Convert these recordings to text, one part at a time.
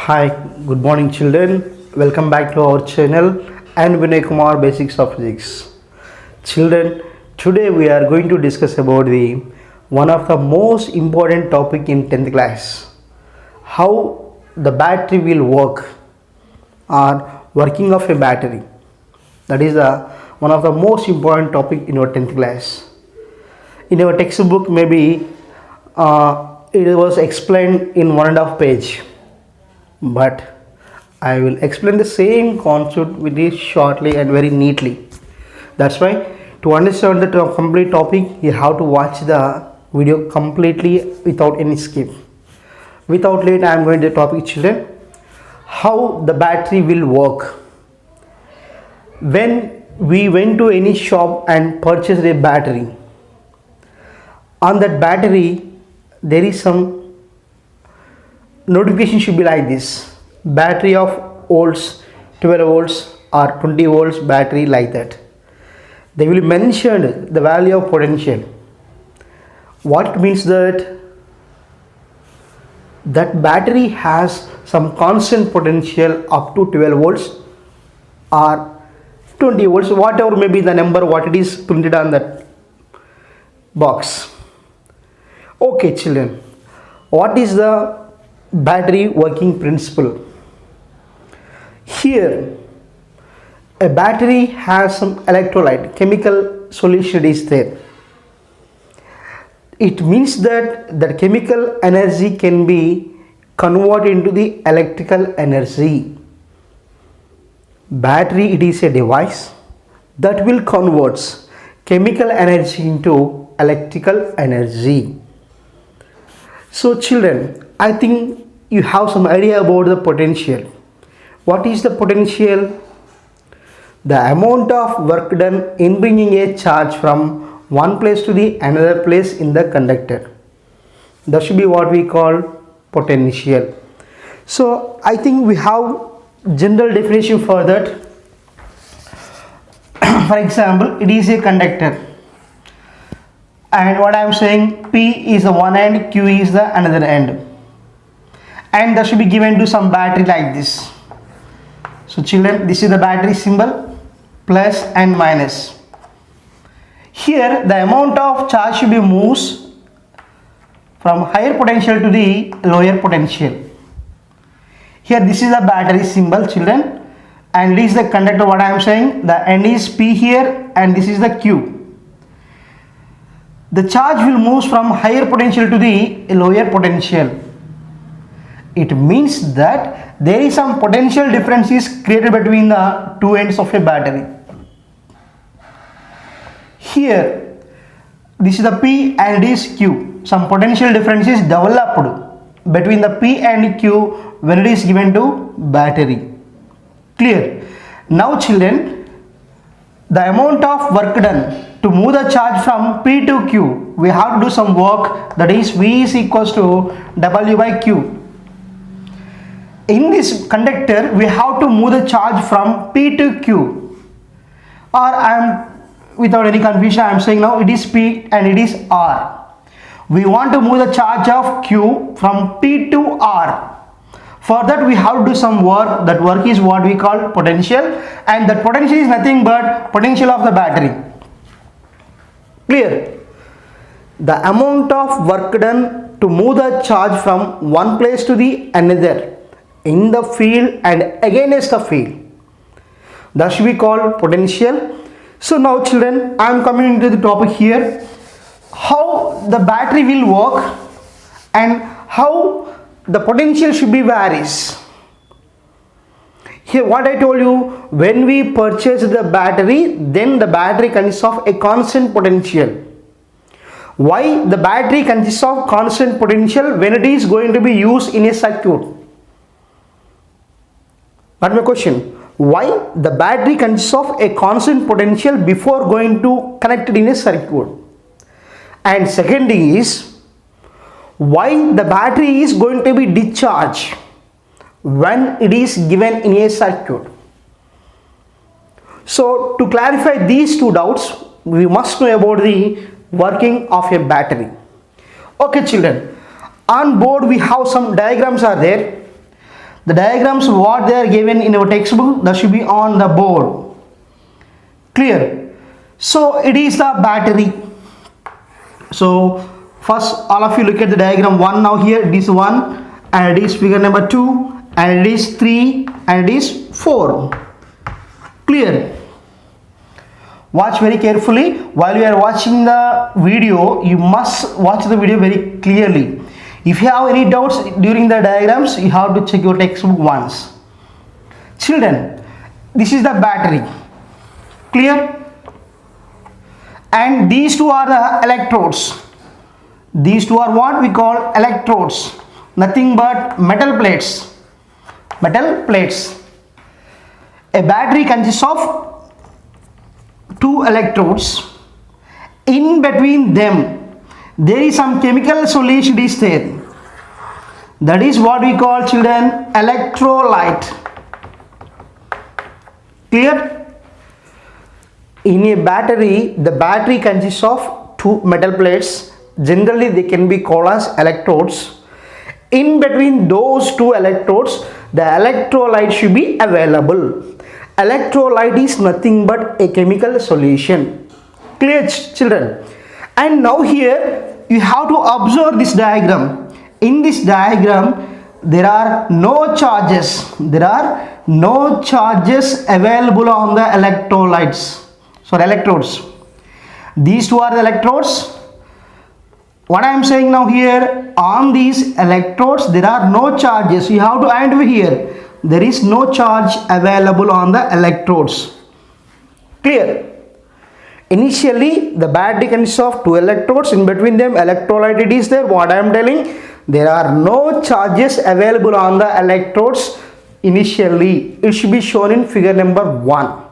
Hi, good morning children. Welcome back to our channel and Vinay Kumar Basics of Physics. Children, today we are going to discuss about the one of the most important topic in 10th class. How the battery will work or working of a battery. That is one of the most important topic in our 10th class. In our textbook maybe it was explained in 1.5 page, but I will explain the same concept very shortly and very neatly. That's why to understand the complete topic you have to watch the video completely without any skip. Without late I am going to the topic, children. How the battery will work. When we went to any shop and purchased a battery, on that battery there is some notification should be like this: battery of volts, 12 volts or 20 volts battery, like that. They will mention the value of potential. What it means that battery has some constant potential up to 12 volts or 20 volts, whatever may be the number what it is printed on that box. Okay children, what is the battery working principle? Here a battery has some electrolyte, chemical solution is there. It means that the chemical energy can be converted into the electrical energy. Battery, it is a device that will convert chemical energy into electrical energy. So children, I think you have some idea about the potential. What is the potential? The amount of work done in bringing a charge from one place to the another place in the conductor. That should be what we call potential. So I think we have general definition for that. For example, it is a conductor, and what I am saying, P is the one end, Q is the another end, and that should be given to some battery like this. So children, this is the battery symbol, plus and minus. Here the amount of charge should be moves from higher potential to the lower potential. Here this is the battery symbol, children, and this is the conductor. What I am saying, the end is P here and this is the Q. The charge will move from higher potential to the lower potential. It means that there is some potential differences created between the two ends of a battery. Here this is the P and it is Q. Some potential differences developed between the P and Q when it is given to battery. Clear? Now children, the amount of work done to move the charge from P to Q, we have to do some work, that is V is equals to W by Q. In this conductor we have to move the charge from P to Q, or I am, without any confusion I am saying now, it is P and it is R. We want to move the charge of Q from P to R. For that we have to do some work. That work is what we call potential, and that potential is nothing but potential of the battery. Clear? The amount of work done to move the charge from one place to the another in the field and against the field, that should be called potential. So now children, I am coming into the topic here, how the battery will work and how the potential should be varies. Here what I told you, when we purchase the battery, then the battery consists of a constant potential. Why the battery consists of constant potential when it is going to be used in a circuit? But my question, why the battery consists of a constant potential before going to connect it in a circuit? And second thing is, why the battery is going to be discharged when it is given in a circuit? So to clarify these two doubts, we must know about the working of a battery. Okay children, on board we have some diagrams are there. The diagrams what they are given in our textbook, that should be on the board. Clear? So it is the battery. So first all of you look at the diagram 1 now. Here it is 1 and it is figure number 2 and it is 3 and it is 4. Clear? Watch very carefully. While you are watching the video, you must watch the video very clearly. If you have any doubts during the diagrams, you have to check your textbook once. Children, this is the battery. Clear? And these two are the electrodes. These two are what we call electrodes. Nothing but metal plates. Metal plates. A battery consists of two electrodes. In between them there is some chemical solution is there. That is what we call, children, electrolyte. Clear? In a battery, the battery consists of two metal plates. Generally they can be called as electrodes. In between those two electrodes, the electrolyte should be available. Electrolyte is nothing but a chemical solution. Clear, children? And now here you have to observe this diagram. In this diagram there are no charges. There are no charges available on the electrolytes. Sorry, electrodes. These two are the electrodes. What I am saying now here, on these electrodes there are no charges. You have to identify here. There is no charge available on the electrodes. Clear? Initially the battery consists of two electrodes. In between them electrolyte it is there. What I am telling, there are no charges available on the electrodes initially. It should be shown in figure number 1.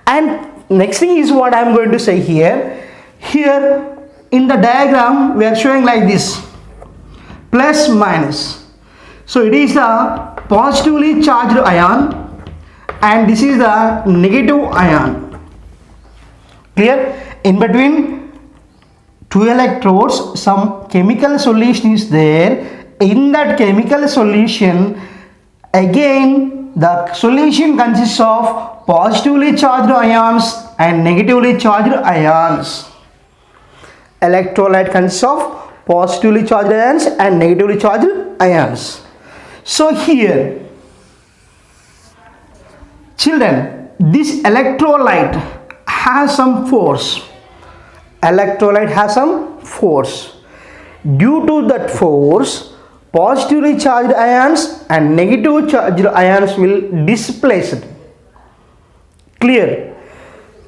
And next thing is what I am going to say here. Here in the diagram we are showing like this, plus minus. So it is the positively charged ion and this is the negative ion. Clear? In between two electrodes some chemical solution is there. In that chemical solution, again the solution consists of positively charged ions and negatively charged ions. Electrolyte consists of positively charged ions and negatively charged ions. So here, children, this electrolyte has some force. Electrolyte has some force. Due to that force, positively charged ions and negatively charged ions will displace it. Clear?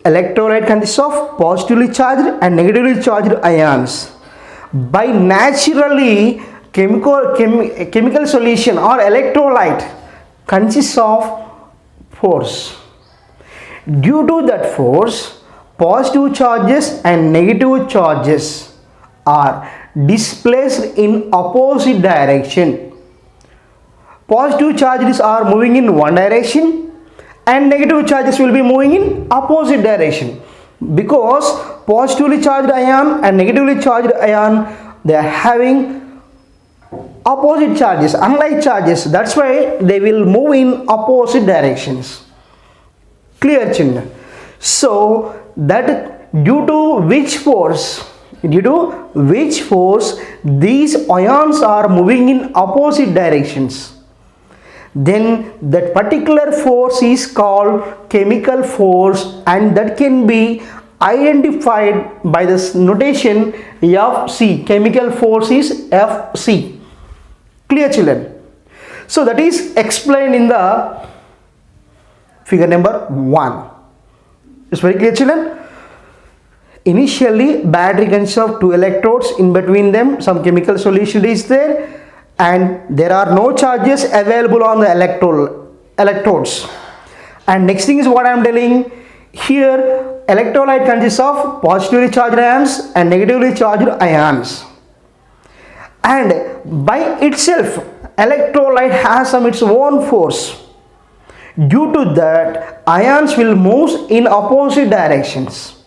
Electrolyte consists of positively charged and negatively charged ions. By naturally chemical solution or electrolyte consists of force. Due to that force, positive charges and negative charges are displaced in opposite direction. Positive charges are moving in one direction and negative charges will be moving in opposite direction, because positively charged ion and negatively charged ion, they are having opposite charges, unlike charges. That's why they will move in opposite directions. Clear, children? So that due to which force these ions are moving in opposite directions, then that particular force is called chemical force, and that can be identified by this notation Fc. Chemical force is Fc. Clear, children? So that is explained in the figure number 1. It's very clear, children? Initially battery consists of two electrodes. In between them some chemical solution is there and there are no charges available on the electrodes. And next thing is what I am telling here, electrolyte consists of positively charged ions and negatively charged ions, and by itself electrolyte has its own force. Due to that, ions will move in opposite directions.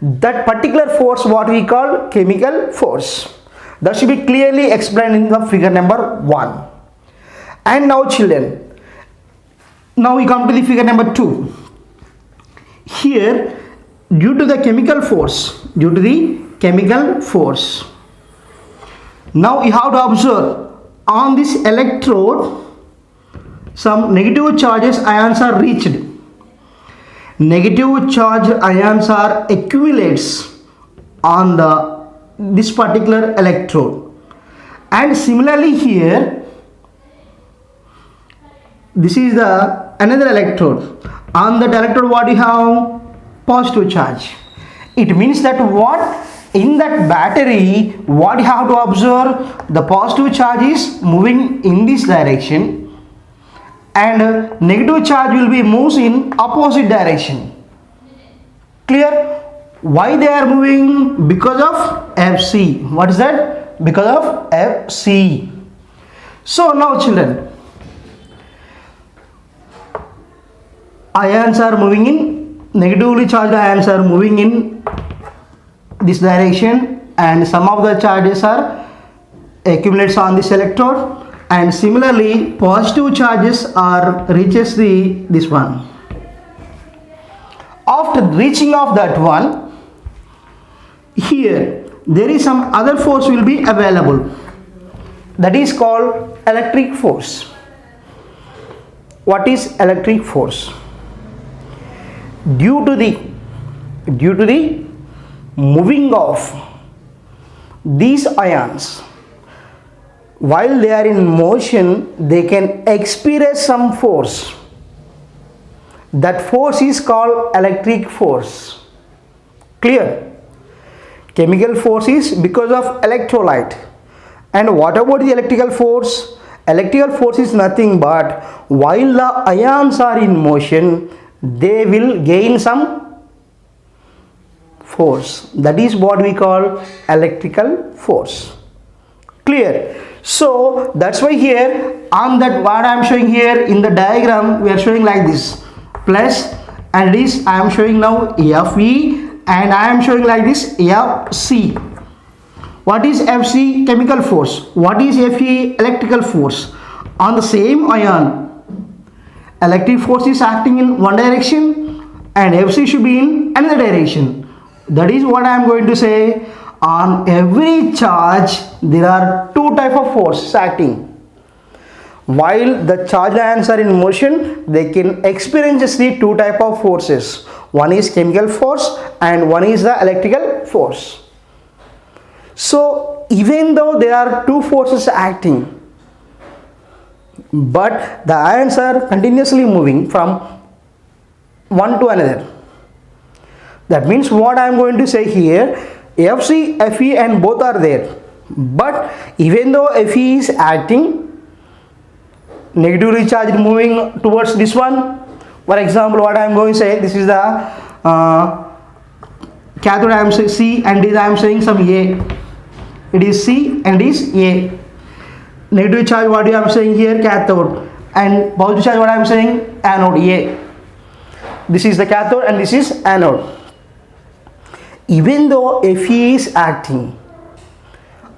That particular force what we call chemical force. That should be clearly explained in the figure number 1. And now children, now we come to the figure number 2. Here, due to the chemical force, now you have to observe on this electrode some negative charges ions are reached. Negative charge ions are accumulates on this particular electrode. And similarly here, this is the another electrode. On that electrode what you have? Positive charge. It means that what in that battery, what you have to observe, the positive charge is moving in this direction and negative charge will be moves in opposite direction. Clear? Why they are moving? Because of Fc. What is that? Because of Fc. So now children, ions are moving in, negatively charged ions are moving in this direction and some of the charges are accumulates on this electrode, and similarly positive charges are reaches this one. After reaching of that one, here there is some other force will be available, that is called electric force. What is electric force? Due to the moving of these ions, while they are in motion, they can experience some force. That force is called electric force. Clear? Chemical force is because of electrolyte. And what about the electrical force? Electrical force is nothing but while the ions are in motion, they will gain some force. That is what we call electrical force. Clear? So that's why here on that what I am showing here in the diagram, we are showing like this, plus, and this I am showing now Fe, and I am showing like this Fc. What is Fc? Chemical force. What is Fe? Electrical force. On the same ion, electric force is acting in one direction and Fc should be in another direction. That is what I am going to say. On every charge there are two type of forces acting. While the charged ions are in motion, they can experience the two type of forces. One is chemical force and one is the electrical force. So even though there are two forces acting, but the ions are continuously moving from one to another. That means what I am going to say here, Fc, Fe and both are there. But even though Fe is acting, negatively charged moving towards this one. For example, what I am going to say, this is the cathode, I am saying C, and this I am saying some A. It is C and is A. Negative charge, what I am saying here, cathode, and positive charge, what I am saying, anode, A. This is the cathode and this is anode. Even though Fe is acting,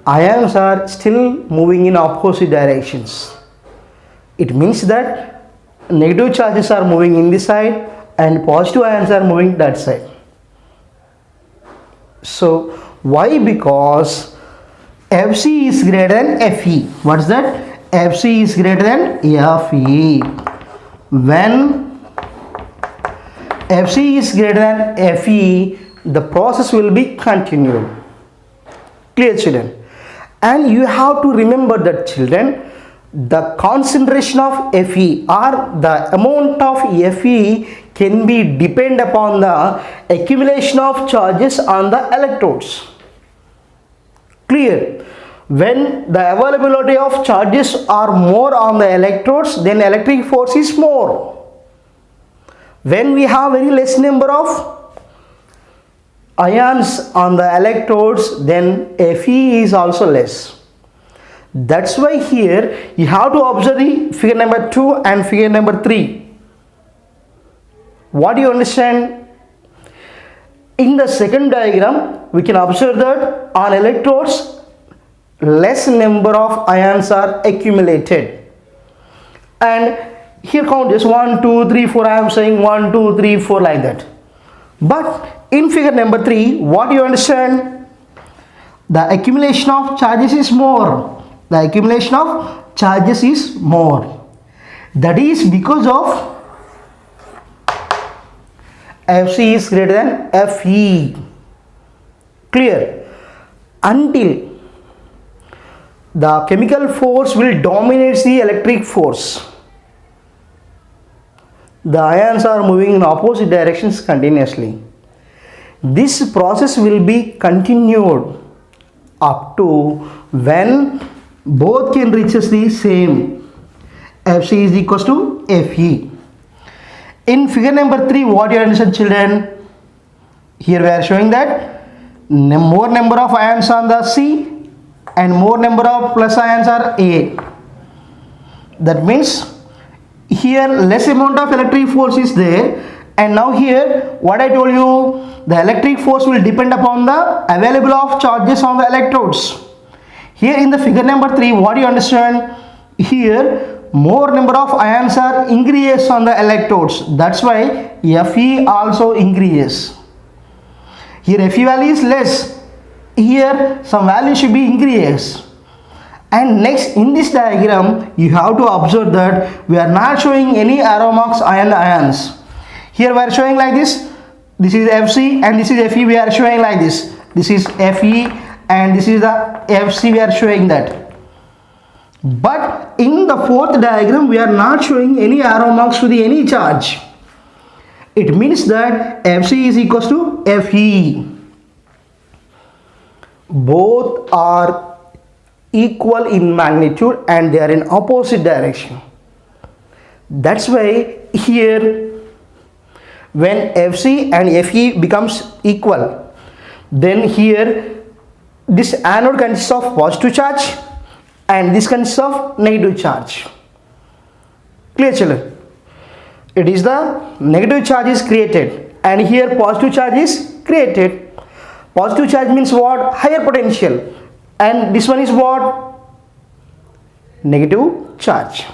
ions are still moving in opposite directions. It means that negative charges are moving in this side and positive ions are moving that side. So why? Because Fc is greater than Fe. What is that? Fc is greater than Fe. When Fc is greater than Fe, the process will be continued. Clear, children? And you have to remember that, children, the concentration of Fe or the amount of Fe can be depend upon the accumulation of charges on the electrodes. Clear? When the availability of charges are more on the electrodes, then electric force is more. When we have very less number of ions on the electrodes, then Fe is also less. That's why here you have to observe the figure number 2 and figure number 3. What do you understand? In the second diagram, we can observe that on electrodes, less number of ions are accumulated. and here count just 1 2 3 4. I am saying 1 2 3 4 like that. But in figure number 3, what you understand? The accumulation of charges is more. The accumulation of charges is more. That is because of Fc is greater than Fe. Clear? Until the chemical force will dominate the electric force, the ions are moving in opposite directions continuously. This process will be continued up to when both can reaches the same. Fc is equals to Fe. In figure number 3, what you understand, children? Here we are showing that more number of ions on the C and more number of plus ions are A. That means here less amount of electric force is there, and now here what I told you, the electric force will depend upon the available of charges on the electrodes. Here in the figure number 3, what you understand? Here more number of ions are increases on the electrodes. That's why Fe also increases. Here Fe value is less. Here some value should be increases. And next in this diagram you have to observe that we are not showing any arrow marks on the ions. Here we are showing like this. This is Fc and this is Fe. We are showing like this. This is Fe and this is the Fc. We are showing that. But in the fourth diagram we are not showing any arrow marks to the any charge. It means that Fc is equals to Fe. Both are equal in magnitude and they are in opposite direction. That's why here when Fc and Fe becomes equal, then here this anode consists of positive charge and this consists of negative charge. Clear, children? It is the negative charge is created and here positive charge is created. Positive charge means what? Higher potential, and this one is what? Negative charge.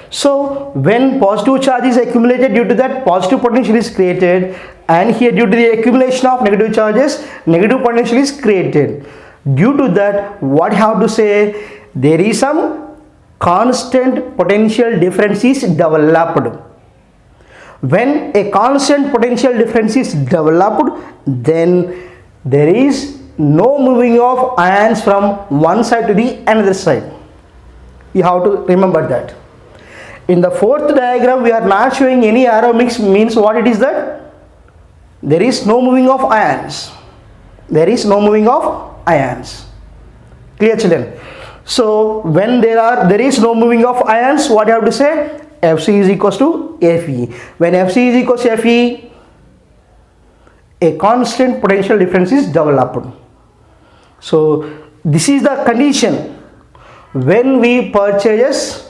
So when positive charge is accumulated, due to that positive potential is created, and here due to the accumulation of negative charges, negative potential is created. Due to that, what you have to say? There is some constant potential difference is developed. When a constant potential difference is developed, then there is no moving of ions from one side to the another side. You have to remember that. In the fourth diagram we are not showing any arrow mix, means what it is that? There is no moving of ions. There is no moving of ions. Clear, children? So when there is no moving of ions, what you have to say? Fc is equals to Fe. When Fc is equals to Fe, a constant potential difference is developed. So this is the condition when we purchase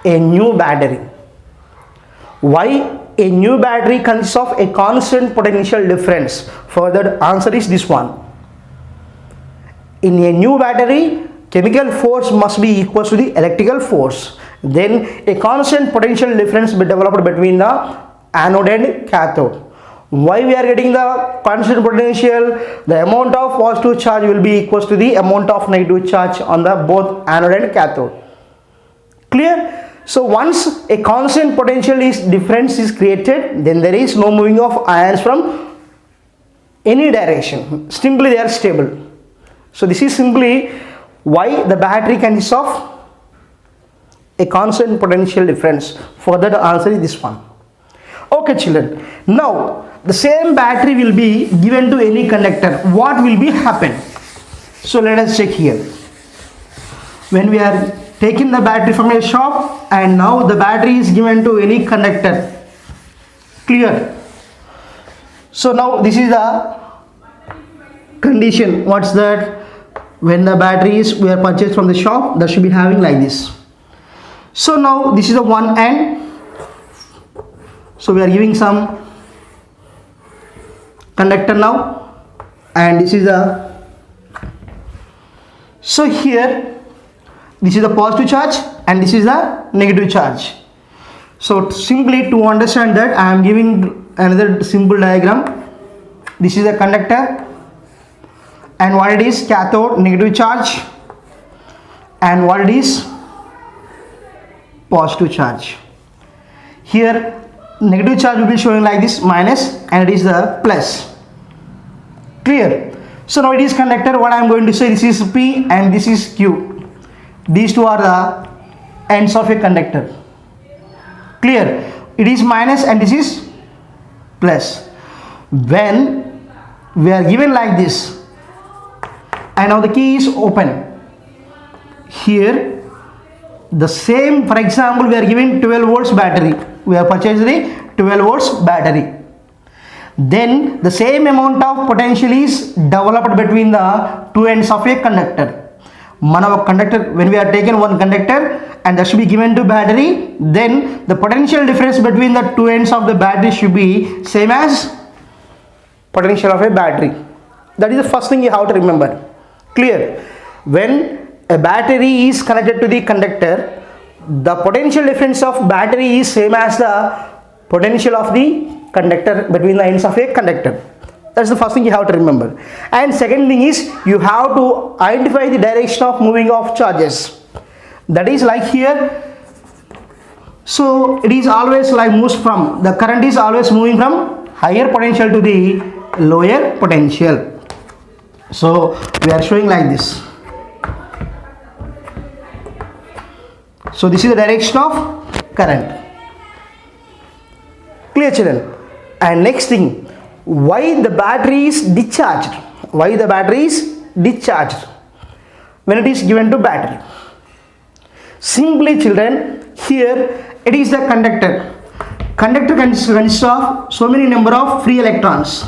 a new battery. Why a new battery consists of a constant potential difference? Further answer is this one. In a new battery, chemical force must be equal to the electrical force. Then a constant potential difference be developed between the anode and cathode. Why we are getting the constant potential? The amount of positive charge will be equal to the amount of negative charge on the both anode and cathode. Clear? So once a constant potential difference is created, then there is no moving of ions from any direction. Simply they are stable. So this is simply why the battery consists of a constant potential difference. Further the answer is this one. Okay, children. Now the same battery will be given to any conductor. What will be happen? So let us check here. When we are taking the battery from a shop and now the battery is given to any conductor. Clear? So now this is the condition. What's that? When the batteries we are purchased from the shop, that should be having like this. So now this is the one end. So we are giving some conductor now, and this is a, so here This is the positive charge and this is the negative charge. So simply to understand that, I am giving another simple diagram. This is a conductor, and what it is, cathode, negative charge, and what it is, positive charge. Here negative charge will be showing like this, minus, and it is the plus. Clear? So now it is conductor. What I am going to say, this is P and this is Q. These two are the ends of a conductor. Clear? It is minus and this is plus. When we are given like this, and now the key is open. Here the same, for example, we are giving 12 volts battery. We have purchased the 12 volts battery. Then the same amount of potential is developed between the two ends of a conductor. Conductor, when we are taken one conductor and that should be given to battery, then the potential difference between the two ends of the battery should be same as potential of a battery. That is the first thing you have to remember. Clear? When a battery is connected to the conductor, the potential difference of battery is same as the potential of the conductor between the ends of a conductor. That's the first thing you have to remember. And second thing is, you have to identify the direction of moving of charges. That is like here. So it is always like moves from, the current is always moving from higher potential to the lower potential. So we are showing like this. So this is the direction of current. Clear, children? And next thing, why the battery is discharged? Why the battery is discharged when it is given to battery? Simply, children, here it is the conductor. Conductor consists of so many number of free electrons.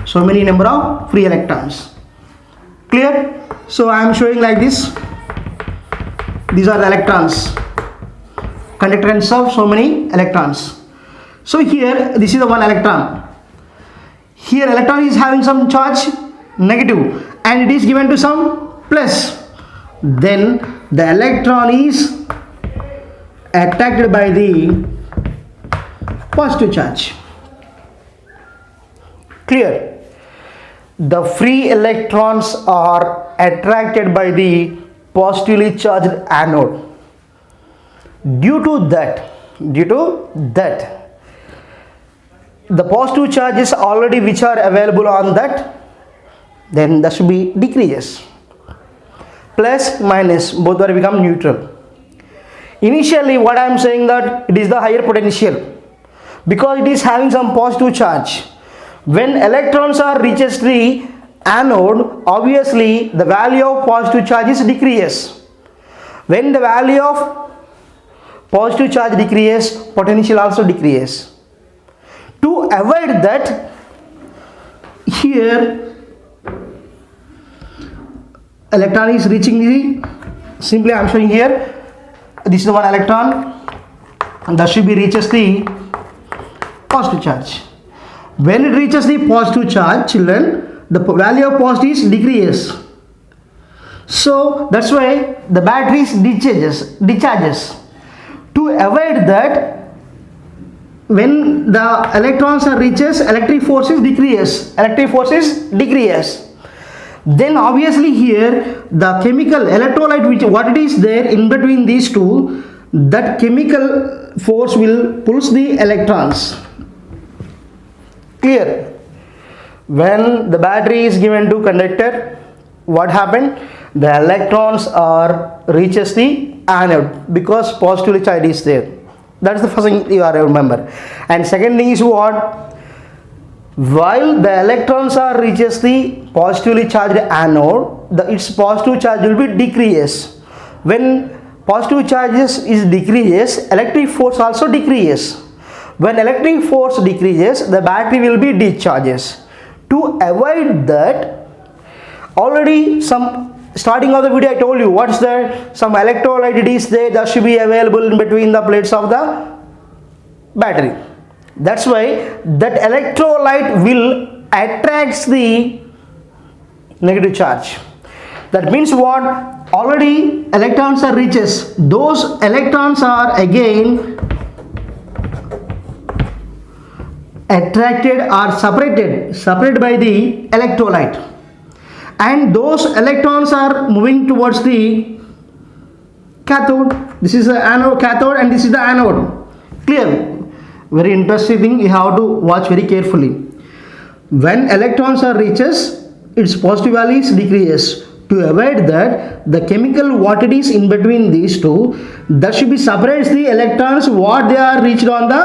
So many number of free electrons. Clear? So I am showing like this. These are the electrons. Conductor consists of so many electrons. So here this is the one electron. Here electron is having some charge, negative, and it is given to some plus. Then the electron is attracted by the positive charge. Clear? The free electrons are attracted by the positively charged anode. Due to that, the positive charges already which are available on that, then that should be decreases. Plus minus both are become neutral. Initially what I am saying that it is the higher potential because it is having some positive charge. When electrons are reaches the anode, obviously the value of positive charge is decreases. When the value of positive charge decreases, potential also decreases. To avoid that, here electron is reaching the, simply I am showing here, this is the one electron, and that should be reaches the positive charge. When it reaches the positive charge, children, the value of positive is decreases. So that's why the battery is discharges. To avoid that, when the electrons are reaches, electric force is decreases. Then obviously here the chemical electrolyte, which what it is there in between these two, that chemical force will pulls the electrons. Clear? When the battery is given to conductor, what happened? The electrons are reaches the anode because positively charged is there. That's the first thing you are to remember. And second thing is what? While the electrons are reaches the positively charged anode, its positive charge will be decreases. When positive charges is decreases, electric force also decreases. When electric force decreases, the battery will be discharges. To avoid that, already some starting of the video I told you what's there, some electrolyte is there that should be available in between the plates of the battery. That's why that electrolyte will attracts the negative charge. That means what? already electrons are reaches. Those electrons are again attracted or separated by the electrolyte, and those electrons are moving towards the cathode. This is the anode, cathode, and this is the anode. Clear? Very interesting thing, you have to watch very carefully. When electrons are reaches, its positive value is decreases. To avoid that, the chemical what it is in between these two, that should be separates the electrons what they are reached on the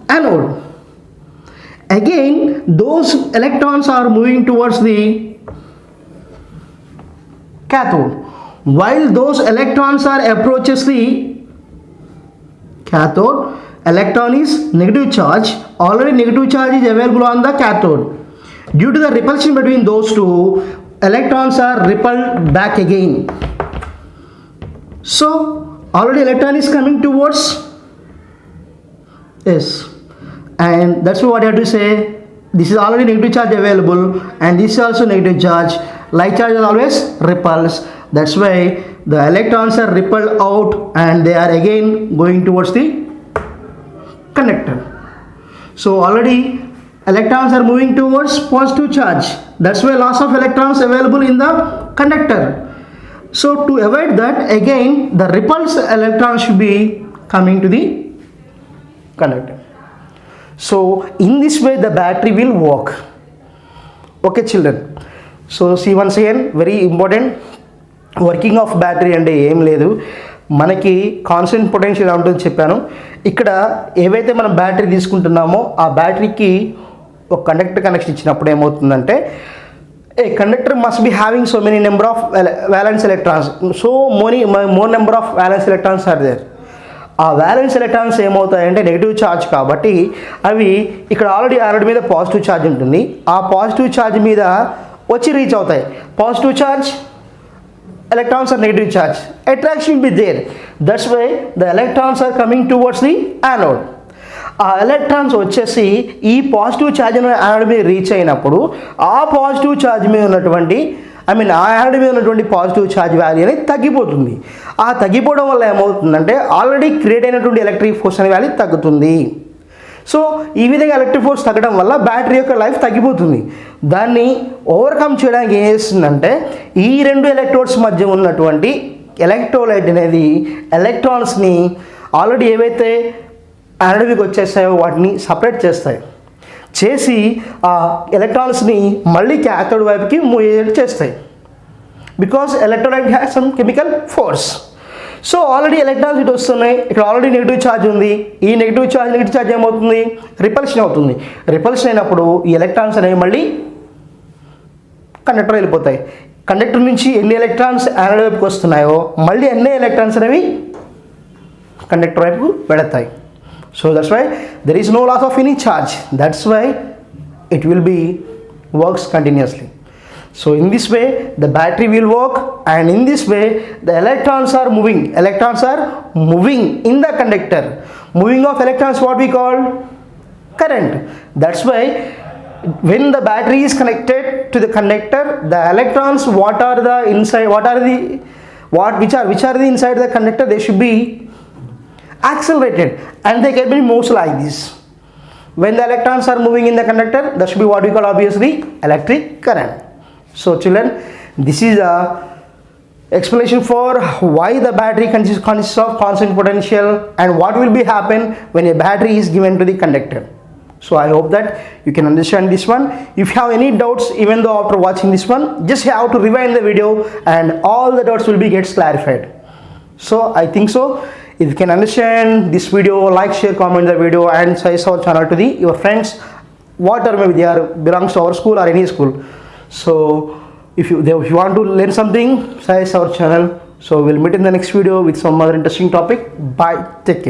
anode. Again, those electrons are moving towards the cathode. While those electrons are approaches the cathode, electron is negative charge. Already negative charge is available on the cathode. Due to the repulsion between those two, electrons are repelled back again. So already electron is coming towards S, and that's what I have to say. This is already negative charge available, and this is also negative charge. Like charge is always repulsed. That's why the electrons are repelled out and they are again going towards the conductor. So already electrons are moving towards positive charge. That's why loss of electrons available in the conductor. So to avoid that, again the repulsed electrons should be coming to the conductor. So in this way the battery will work. Okay children, so see once again very important, working of battery అంటే ఏం లేదు, మనకి constant potential ఉంటుందని చెప్పాను. ఇక్కడ ఏవైతే మనం battery తీసుకుంటున్నామో ఆ బ్యాటరీకి ఒక కండక్టర్ కనెక్షన్ ఇచ్చినప్పుడు ఏమవుతుందంటే, a conductor must be having so many number of valence electrons, so more number of valence electrons are there. ఆ వ్యాలెన్స్ ఎలక్ట్రాన్స్ ఏమవుతాయంటే నెగిటివ్ ఛార్జ్ కాబట్టి అవి ఇక్కడ ఆల్రెడీ మీద పాజిటివ్ ఛార్జ్ ఉంటుంది, ఆ పాజిటివ్ ఛార్జ్ మీద వచ్చి రీచ్ అవుతాయి. Positive charge, electrons are negative charge, attraction will be there. That's why the electrons are coming towards the anode. ఆ ఎలక్ట్రాన్స్ వచ్చేసి ఈ పాజిటివ్ ఛార్జ్ యానోడ్ మీద రీచ్ అయినప్పుడు ఆ పాజిటివ్ ఛార్జ్ మీద ఉన్నటువంటి ఆ యానోడ్ మీద ఉన్నటువంటి పాజిటివ్ ఛార్జ్ వాల్యూ అనేది తగ్గిపోతుంది. ఆ తగ్గిపోవడం వల్ల ఏమవుతుందంటే ఆల్రెడీ క్రియేట్ అయినటువంటి ఎలక్ట్రిక్ ఫోర్స్ అనే వాల్యూ తగ్గుతుంది. సో ఈ విధంగా ఎలక్ట్రిక్ ఫోర్స్ తగ్గడం వల్ల బ్యాటరీ యొక్క లైఫ్ తగ్గిపోతుంది. దాన్ని ఓవర్కమ్ చేయడానికి ఏం చేస్తుందంటే ఈ రెండు ఎలక్ట్రోడ్స్ మధ్య ఉన్నటువంటి ఎలక్ట్రోలైట్ అనేది ఎలక్ట్రాన్స్ని ఆల్రెడీ ఏవైతే యానోడ్కి వచ్చేస్తాయో వాటిని సపరేట్ చేసి ఆ ఎలక్ట్రాన్స్ని మళ్ళీ క్యాథోడ్ వైపుకి మూవ్ చేస్తాయి. Because electrolyte has some chemical force. So already electrons ఇటు వస్తున్నాయి, ఇక్కడ ఆల్రెడీ నెగిటివ్ ఛార్జ్ ఉంది, ఈ నెగిటివ్ ఛార్జ్ ఏమవుతుంది, రిపల్షన్ అవుతుంది. రిపల్షన్ అయినప్పుడు ఈ ఎలక్ట్రాన్స్ అనేవి మళ్ళీ కండక్టర్ వెళ్ళిపోతాయి. కండక్టర్ నుంచి ఎన్ని ఎలక్ట్రాన్స్ యానోడ్ వైపుకి వస్తున్నాయో మళ్ళీ అన్ని ఎలక్ట్రాన్స్ అనేవి కండక్టర్ వైపు వెళతాయి. So that's why there is no loss of any charge, that's why it will be works continuously. So in this way the battery will work, and in this way the electrons are moving in the conductor. Moving of electrons what we call current. That's why when the battery is connected to the conductor, the electrons which are the inside the conductor, they should be accelerated and they can be moved like this. When the electrons are moving in the conductor, that should be what we call obviously electric current. So children, this is a explanation for why the battery consists of constant potential and what will be happen when a battery is given to the conductor. So I hope that you can understand this one. If you have any doubts, even though after watching this one, just have to rewind the video and all the doubts will be gets clarified. So I think so. If you can understand this video, like, share, comment the video and suggest our channel to your friends, whatever maybe they are belongs to our school or any school. So if you want to learn something, suggest our channel. So we'll meet in the next video with some other interesting topic. Bye, take care.